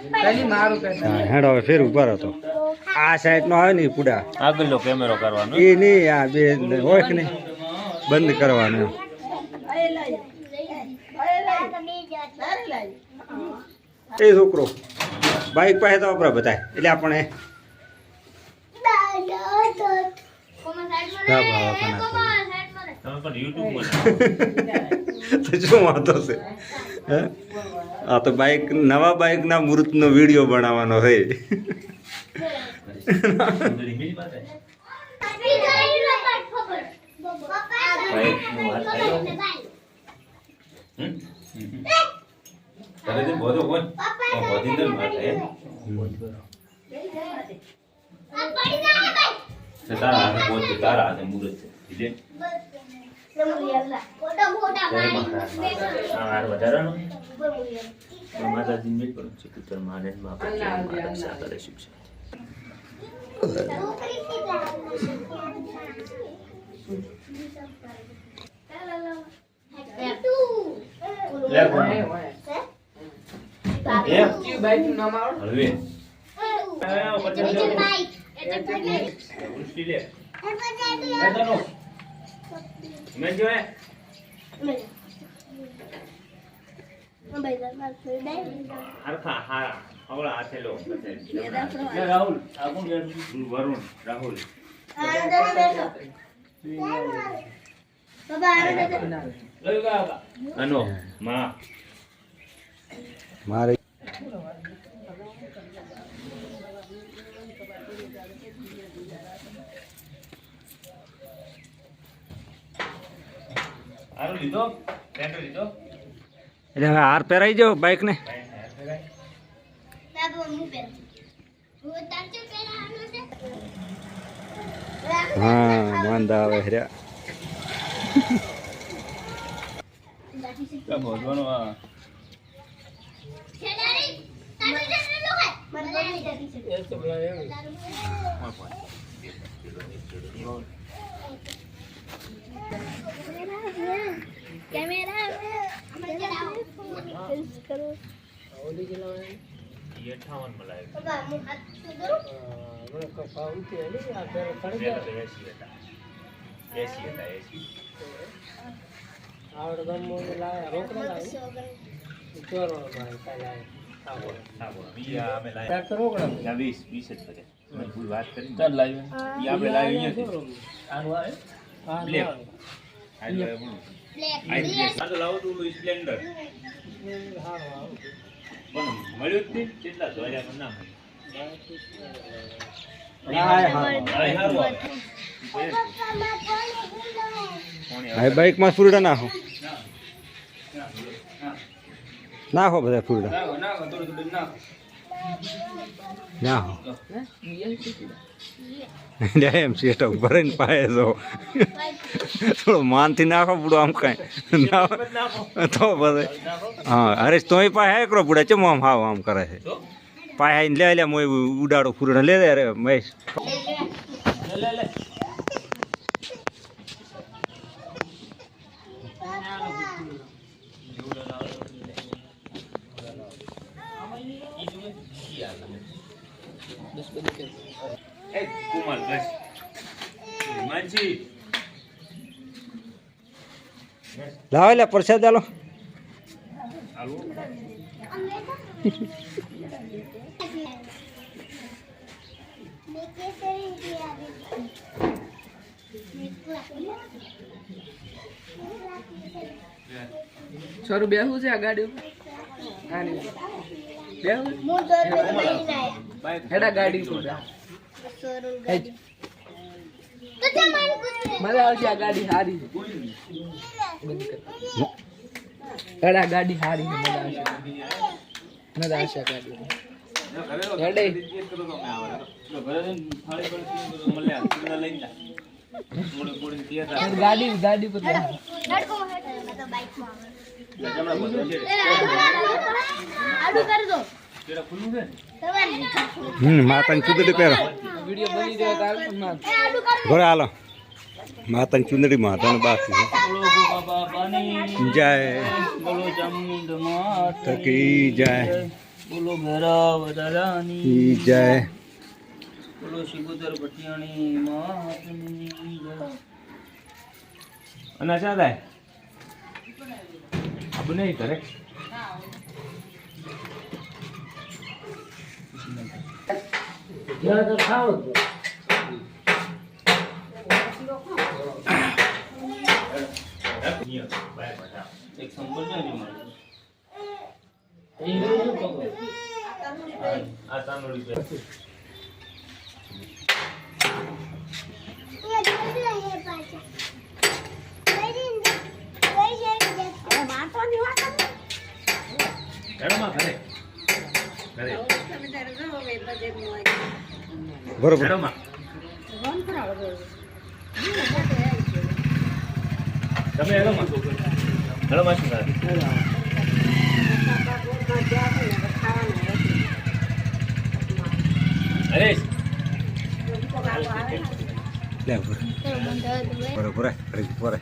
હેડો હવે ફેર ઉભા હતો આ સાઈડ નો આવે ને પૂડા આગળનો કેમેરો કરવાનો એ નહીં આ બે હોય કે નહીં બંધ કરવાનો એ છોકરો બાઈક પાસે તો વાપરા બધા એટલે આપણે તો શું વાંધો છે આ તો બાઈક નવા બાઈકના મુહૂર્તનો વિડીયો બનાવવાનો છે તારા હાથે મુહૂર્ત છે માતાજી મીટ પણ છે પુત્ર માને રક્ષા કરે શિક્ષા રાહુલ વરુણ રાહુલ અનો માં મારે આરો લીધો પેન્ટો લીધો એટલે હવે હાર પહેરાઈ જાઓ બાઈક ને હા માંદા આવે હર્યા ભોજવાનો બાઈક માં ફૂરડા નાખો નાખો બધા ફૂરડા નાખો એમ સેટ ભરીને પાય તો થોડો માનથી નાખો પૂડો આમ કાંઈ તો બધે હા હરેશ તોય પાય એકરો પૂડા ચમ આમ હાવ આમ કરે છે પાય લે લે મોય ઉડાડો ફૂરડા લે અરે મહેશ કુમાર બસ માનસી લાવો લે પ્રસાદ આલો છોરું બેહું છે આ ગાડીઓ હેડા ગાડી મજા આવશે આ ગાડી સારી હેડા ગાડી સારી છે મજા આવશે આ ગાડી હેડે ગાડી ગાડી પર માતાની ચુંદડી પહેરો વિડીયો બની રહ્યો તાર ઘરે હાલો માતાની ચુંદડી માતાને બાકી જય થકી જાય બોલો ભૈરવ દાદાની ઈ જય બોલો શિગોદર ભટિયાણી મહાત્મની જય. અને ચા થાય આબુ નહીં કરે એક સંપર્ક નથી મળ્યો. આ તાંદૂળી છે. હેડોમાં ઘરે ઘરે બરોબર હેડોમાં તમે હેડોમાં હેડોમાં શું કરે હરેશ લે બરોબર બરોબર